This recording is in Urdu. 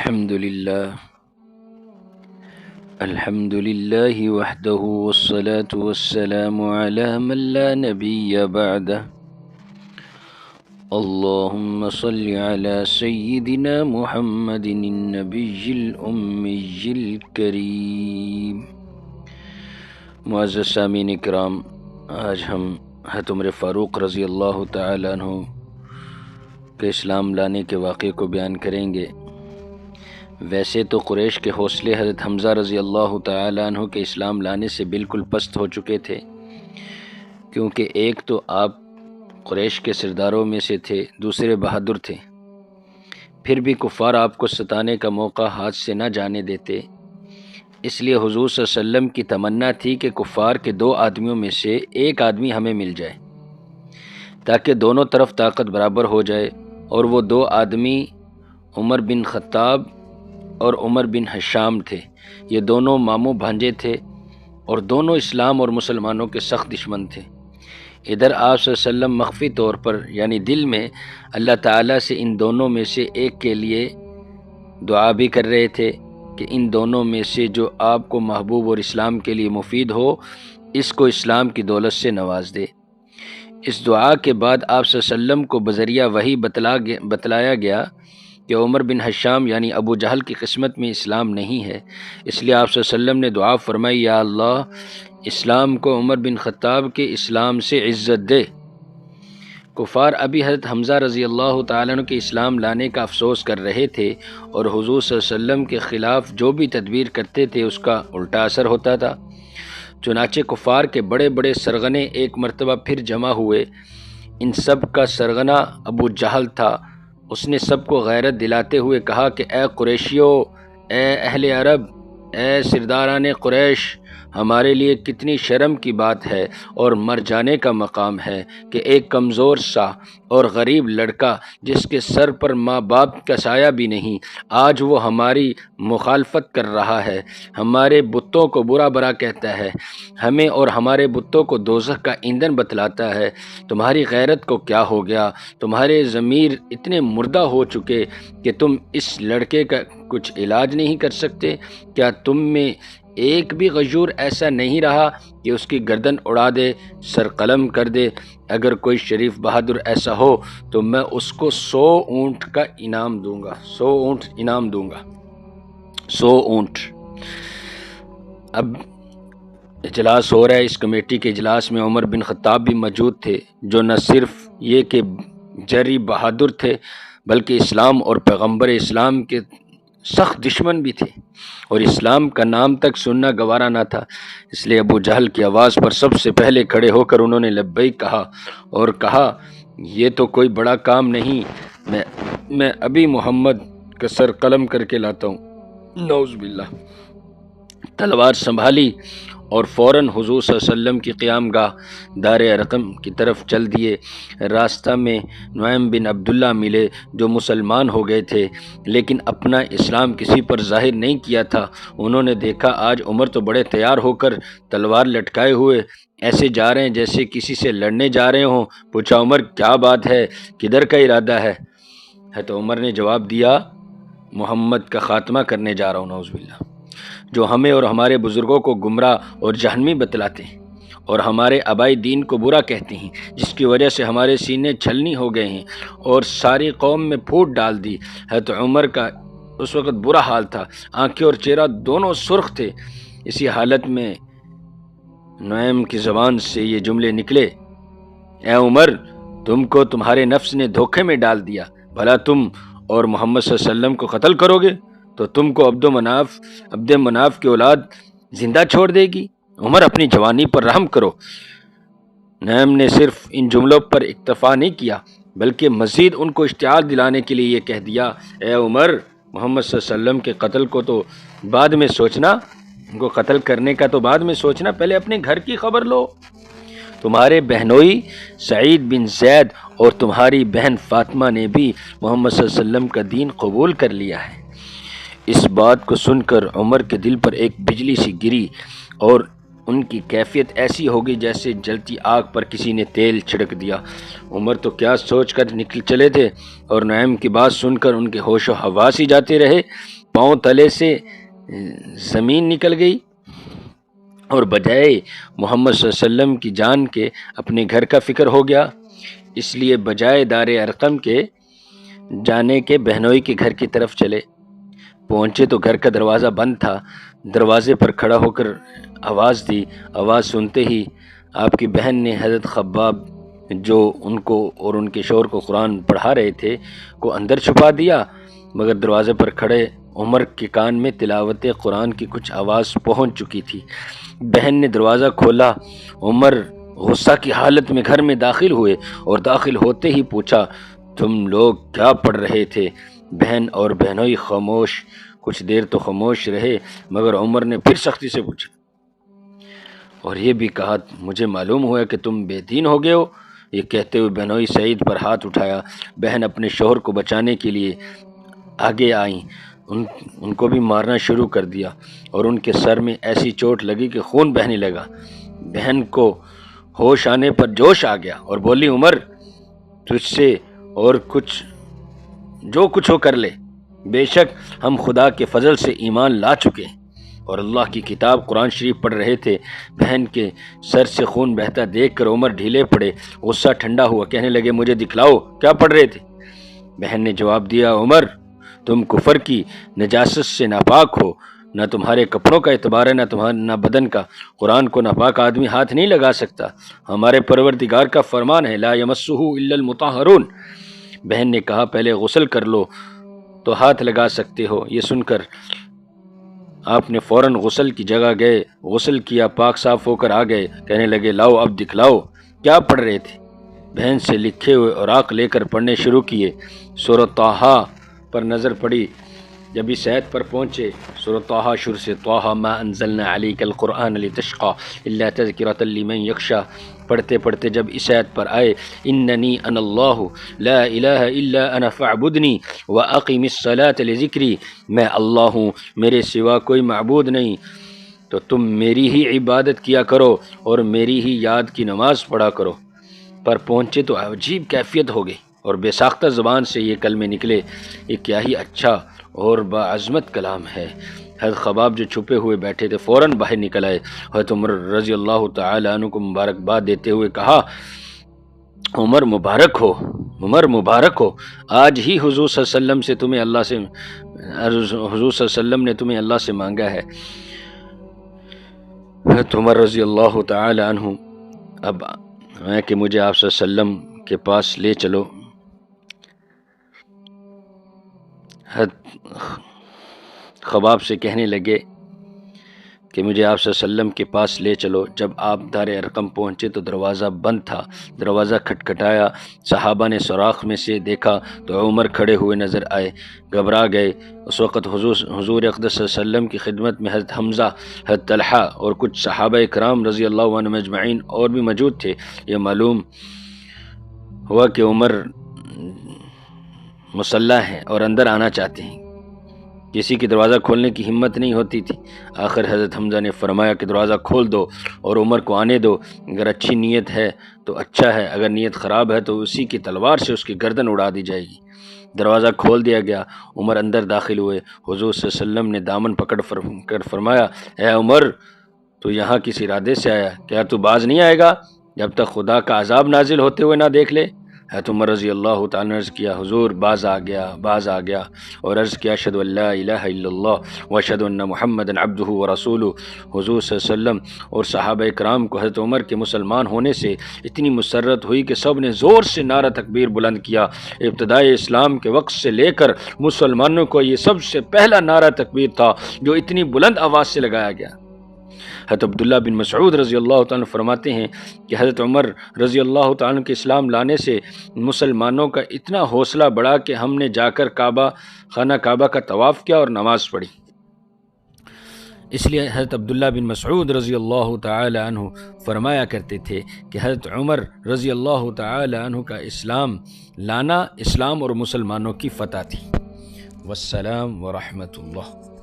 الحمد لله وحده والصلاة والسلام على من لا نبي بعده اللهم صل على سيدنا محمد النبي الأمي الكريم۔ معزز سامعین کرام، آج ہم حضرت عمر فاروق رضی اللہ تعالیٰ عنہ کے اسلام لانے کے واقعے کو بیان کریں گے۔ ویسے تو قریش کے حوصلے حضرت حمزہ رضی اللہ تعالیٰ عنہ کے اسلام لانے سے بالکل پست ہو چکے تھے، کیونکہ ایک تو آپ قریش کے سرداروں میں سے تھے، دوسرے بہادر تھے، پھر بھی کفار آپ کو ستانے کا موقع ہاتھ سے نہ جانے دیتے۔ اس لیے حضور صلی اللہ علیہ وسلم کی تمنا تھی کہ کفار کے دو آدمیوں میں سے ایک آدمی ہمیں مل جائے، تاکہ دونوں طرف طاقت برابر ہو جائے، اور وہ دو آدمی عمر بن خطاب اور عمر بن ہشام تھے۔ یہ دونوں ماموں بھانجے تھے اور دونوں اسلام اور مسلمانوں کے سخت دشمن تھے۔ ادھر آپ صلی اللہ علیہ وسلم مخفی طور پر یعنی دل میں اللہ تعالیٰ سے ان دونوں میں سے ایک کے لیے دعا بھی کر رہے تھے کہ ان دونوں میں سے جو آپ کو محبوب اور اسلام کے لیے مفید ہو، اس کو اسلام کی دولت سے نواز دے۔ اس دعا کے بعد آپ صلی اللہ علیہ وسلم کو بذریعہ وحی بتلایا گیا کہ عمر بن ہشام یعنی ابو جہل کی قسمت میں اسلام نہیں ہے۔ اس لیے آپ صلی اللہ علیہ وسلم نے دعا فرمائی، یا اللہ اسلام کو عمر بن خطاب کے اسلام سے عزت دے۔ کفار ابھی حضرت حمزہ رضی اللہ تعالیٰ عنہ کے اسلام لانے کا افسوس کر رہے تھے، اور حضور صلی اللہ علیہ وسلم کے خلاف جو بھی تدبیر کرتے تھے اس کا الٹا اثر ہوتا تھا۔ چنانچہ کفار کے بڑے بڑے سرغنے ایک مرتبہ پھر جمع ہوئے۔ ان سب کا سرغنہ ابو جہل تھا۔ اس نے سب کو غیرت دلاتے ہوئے کہا کہ اے قریشیو، اے اہل عرب، اے سرداران قریش، ہمارے لیے کتنی شرم کی بات ہے اور مر جانے کا مقام ہے کہ ایک کمزور سا اور غریب لڑکا جس کے سر پر ماں باپ کا سایہ بھی نہیں، آج وہ ہماری مخالفت کر رہا ہے، ہمارے بتوں کو برا برا کہتا ہے، ہمیں اور ہمارے بتوں کو دوزخ کا ایندھن بتلاتا ہے۔ تمہاری غیرت کو کیا ہو گیا؟ تمہارے ضمیر اتنے مردہ ہو چکے کہ تم اس لڑکے کا کچھ علاج نہیں کر سکتے؟ کیا تم میں ایک بھی غیور ایسا نہیں رہا کہ اس کی گردن اڑا دے، سر قلم کر دے؟ اگر کوئی شریف بہادر ایسا ہو تو میں اس کو 100 اونٹ کا انعام دوں گا، 100 اونٹ انعام دوں گا، 100 اونٹ۔ اب اجلاس ہو رہا ہے، اس کمیٹی کے اجلاس میں عمر بن خطاب بھی موجود تھے، جو نہ صرف یہ کہ جری بہادر تھے بلکہ اسلام اور پیغمبر اسلام کے سخت دشمن بھی تھے، اور اسلام کا نام تک سننا گوارا نہ تھا۔ اس لیے ابو جہل کی آواز پر سب سے پہلے کھڑے ہو کر انہوں نے لبیک کہا اور کہا، یہ تو کوئی بڑا کام نہیں، میں ابھی محمد کا سر قلم کر کے لاتا ہوں۔ نعوذ باللہ۔ تلوار سنبھالی اور فوراً حضور صلی اللہ علیہ وسلم کی قیام گاہ دار ارقم کی طرف چل دیے۔ راستہ میں نعیم بن عبداللہ ملے جو مسلمان ہو گئے تھے لیکن اپنا اسلام کسی پر ظاہر نہیں کیا تھا۔ انہوں نے دیکھا آج عمر تو بڑے تیار ہو کر تلوار لٹکائے ہوئے ایسے جا رہے ہیں جیسے کسی سے لڑنے جا رہے ہوں۔ پوچھا، عمر کیا بات ہے، کدھر کا ارادہ ہے؟ تو عمر نے جواب دیا، محمد کا خاتمہ کرنے جا رہا ہوں، نعوذ باللہ، جو ہمیں اور ہمارے بزرگوں کو گمراہ اور جہنمی بتلاتے ہیں اور ہمارے آبائی دین کو برا کہتے ہیں، جس کی وجہ سے ہمارے سینے چھلنی ہو گئے ہیں اور ساری قوم میں پھوٹ ڈال دی۔ حضرت عمر کا اس وقت برا حال تھا، آنکھیں اور چہرہ دونوں سرخ تھے۔ اسی حالت میں نعیم کی زبان سے یہ جملے نکلے، اے عمر، تم کو تمہارے نفس نے دھوکے میں ڈال دیا، بھلا تم اور محمد صلی اللہ علیہ وسلم کو قتل کرو گے تو تم کو عبد مناف کی اولاد زندہ چھوڑ دے گی؟ عمر، اپنی جوانی پر رحم کرو۔ نعیم نے صرف ان جملوں پر اکتفا نہیں کیا بلکہ مزید ان کو اشتعال دلانے کے لیے یہ کہہ دیا، اے عمر، محمد صلی اللہ علیہ وسلم کے قتل کو تو بعد میں سوچنا، ان کو قتل کرنے کا تو بعد میں سوچنا، پہلے اپنے گھر کی خبر لو۔ تمہارے بہنوئی سعید بن زید اور تمہاری بہن فاطمہ نے بھی محمد صلی اللہ علیہ وسلم کا دین قبول کر لیا ہے۔ اس بات کو سن کر عمر کے دل پر ایک بجلی سی گری اور ان کی کیفیت ایسی ہوگی جیسے جلتی آگ پر کسی نے تیل چھڑک دیا۔ عمر تو کیا سوچ کر نکل چلے تھے، اور نعیم کی بات سن کر ان کے ہوش و حواس ہی جاتے رہے۔ پاؤں تلے سے زمین نکل گئی، اور بجائے محمد صلی اللہ علیہ وسلم کی جان کے اپنے گھر کا فکر ہو گیا۔ اس لیے بجائے دار ارقم کے جانے کے بہنوئی کے گھر کی طرف چلے۔ پہنچے تو گھر کا دروازہ بند تھا۔ دروازے پر کھڑا ہو کر آواز دی۔ آواز سنتے ہی آپ کی بہن نے حضرت خباب، جو ان کو اور ان کے شوہر کو قرآن پڑھا رہے تھے، کو اندر چھپا دیا، مگر دروازے پر کھڑے عمر کے کان میں تلاوت قرآن کی کچھ آواز پہنچ چکی تھی۔ بہن نے دروازہ کھولا۔ عمر غصہ کی حالت میں گھر میں داخل ہوئے، اور داخل ہوتے ہی پوچھا، تم لوگ کیا پڑھ رہے تھے؟ بہن اور بہنوئی خاموش۔ کچھ دیر تو خاموش رہے، مگر عمر نے پھر سختی سے پوچھا اور یہ بھی کہا، مجھے معلوم ہوا کہ تم بے دین ہو گئے ہو۔ یہ کہتے ہوئے بہنوئی سعید پر ہاتھ اٹھایا۔ بہن اپنے شوہر کو بچانے کے لیے آگے آئیں، ان کو بھی مارنا شروع کر دیا، اور ان کے سر میں ایسی چوٹ لگی کہ خون بہنے لگا۔ بہن کو ہوش آنے پر جوش آ گیا اور بولی، عمر تجھ سے اور جو کچھ ہو کر لے، بے شک ہم خدا کے فضل سے ایمان لا چکے ہیں اور اللہ کی کتاب قرآن شریف پڑھ رہے تھے۔ بہن کے سر سے خون بہتا دیکھ کر عمر ڈھیلے پڑے، غصہ ٹھنڈا ہوا، کہنے لگے، مجھے دکھلاؤ کیا پڑھ رہے تھے؟ بہن نے جواب دیا، عمر تم کفر کی نجاست سے ناپاک ہو، نہ تمہارے کپڑوں کا اعتبار ہے نہ بدن کا۔ قرآن کو ناپاک آدمی ہاتھ نہیں لگا سکتا، ہمارے پروردگار کا فرمان ہے، لا یمسہ الا المطہرون۔ بہن نے کہا، پہلے غسل کر لو تو ہاتھ لگا سکتے ہو۔ یہ سن کر آپ نے فوراً غسل کی جگہ گئے، غسل کیا، پاک صاف ہو کر آ گئے، کہنے لگے، لاؤ اب دکھلاؤ کیا پڑھ رہے تھے؟ بہن سے لکھے ہوئے اوراق لے کر پڑھنے شروع کیے۔ سورۃ طٰہٰ پر نظر پڑی۔ جب اس آیت پر پہنچے، سورۃ طٰہٰ شروع سے، طٰہٰ ما انزلنا علیک القرآن لتشقی الا تذکرۃ لمن یخشی، پڑھتے پڑھتے جب اس آیت پر آئے، اننی انا اللہ لا الہ الا انا فاعبدنی واقم الصلاۃ لذکری، میں اللہ ہوں، میرے سوا کوئی معبود نہیں، تو تم میری ہی عبادت کیا کرو اور میری ہی یاد کی نماز پڑھا کرو، پر پہنچے تو عجیب کیفیت ہو گئی اور بے ساختہ زبان سے یہ کلمے نکلے، یہ کیا ہی اچھا اور باعظمت کلام ہے۔ حضرت خباب جو چھپے ہوئے بیٹھے تھے فوراً باہر نکل آئے۔ حضرت عمر رضی اللہ تعالی عنہ کو مبارکباد دیتے ہوئے کہا، عمر مبارک ہو، عمر مبارک ہو، آج ہی حضور صلی اللہ علیہ وسلم سے تمہیں اللہ سے حضور صلی اللہ علیہ وسلم نے تمہیں اللہ سے مانگا ہے۔ حضرت عمر رضی اللہ تعالی عنہ اب ہے کہ مجھے آپ صلی اللہ علیہ وسلم کے پاس لے چلو۔ خباب سے کہنے لگے کہ مجھے آپ صلی اللہ علیہ وسلم کے پاس لے چلو۔ جب آپ دار ارقم پہنچے تو دروازہ بند تھا۔ دروازہ کھٹکھٹایا، صحابہ نے سوراخ میں سے دیکھا تو عمر کھڑے ہوئے نظر آئے، گھبرا گئے۔ اس وقت حضور اقدس صلی اللہ علیہ وسلم کی خدمت میں حضرت حمزہ، حضرت طلحہ اور کچھ صحابہ کرام رضی اللہ عنہم اجمعین اور بھی موجود تھے۔ یہ معلوم ہوا کہ عمر مسلح ہیں اور اندر آنا چاہتے ہیں، کسی کی دروازہ کھولنے کی ہمت نہیں ہوتی تھی۔ آخر حضرت حمزہ نے فرمایا کہ دروازہ کھول دو اور عمر کو آنے دو، اگر اچھی نیت ہے تو اچھا ہے، اگر نیت خراب ہے تو اسی کی تلوار سے اس کی گردن اڑا دی جائے گی۔ دروازہ کھول دیا گیا، عمر اندر داخل ہوئے۔ حضور صلی اللہ علیہ وسلم نے دامن پکڑ کر فرمایا، اے عمر، تو یہاں کس ارادے سے آیا؟ کیا تو باز نہیں آئے گا جب تک خدا کا عذاب نازل ہوتے ہوئے نہ دیکھ لے؟ حضرت عمر رضی اللہ تعالیٰ نے عرض کیا، حضور باز آ گیا، اور عرض کیا، اشہد ان لا الہ الا اللہ واشہد ان محمدا عبدہ ورسولہ۔ حضور صلی اللہ علیہ وسلم اور صحابہ کرام کو حضرت عمر کے مسلمان ہونے سے اتنی مسرت ہوئی کہ سب نے زور سے نعرہ تکبیر بلند کیا۔ ابتدائی اسلام کے وقت سے لے کر مسلمانوں کو یہ سب سے پہلا نعرہ تکبیر تھا جو اتنی بلند آواز سے لگایا گیا۔ حضرت عبداللہ بن مسعود رضی اللہ تعالیٰ فرماتے ہیں کہ حضرت عمر رضی اللہ تعالیٰ کے اسلام لانے سے مسلمانوں کا اتنا حوصلہ بڑھا کہ ہم نے جا کر خانہ کعبہ کا طواف کیا اور نماز پڑھی۔ اس لیے حضرت عبداللہ بن مسعود رضی اللہ تعالی عنہ فرمایا کرتے تھے کہ حضرت عمر رضی اللہ تعالی عنہ کا اسلام لانا اسلام اور مسلمانوں کی فتح تھی۔ والسلام ورحمۃ اللہ۔